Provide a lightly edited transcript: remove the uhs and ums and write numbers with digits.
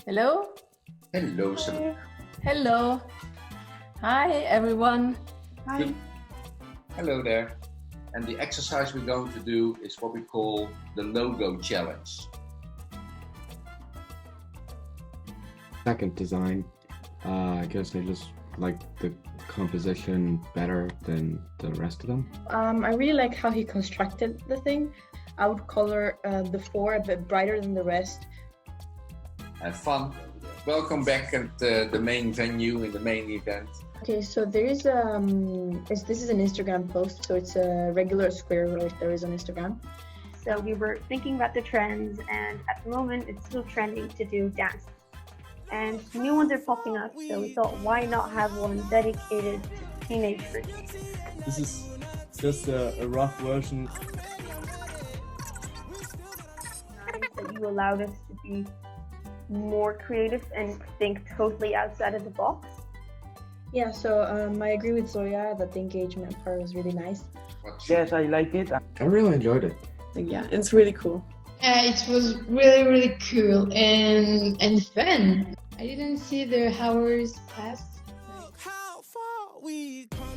Hello? Hello, Stella. Hello. Hi, everyone. Hi. Hello there. And the exercise we're going to do is what we call the logo challenge. Second design, I guess I just like the composition better than the rest of them. I really like how he constructed the thing. I would color the 4 a bit brighter than the rest. Have fun. Welcome back at the main venue in the main event. Okay, so there is this is an Instagram post, so it's a regular square like there is on Instagram. So we were thinking about the trends, and at the moment it's still trending to do dances. And new ones are popping up, so we thought, why not have one dedicated to Teenage4Change? This is just a rough version. That you allowed us to be more creative and think totally outside of the box. Yeah, so I agree with Zoya that the engagement part was really nice. Yes, I like it. I really enjoyed it. Yeah, it's really cool. It was really cool and fun. I didn't see the hours pass. How far we come.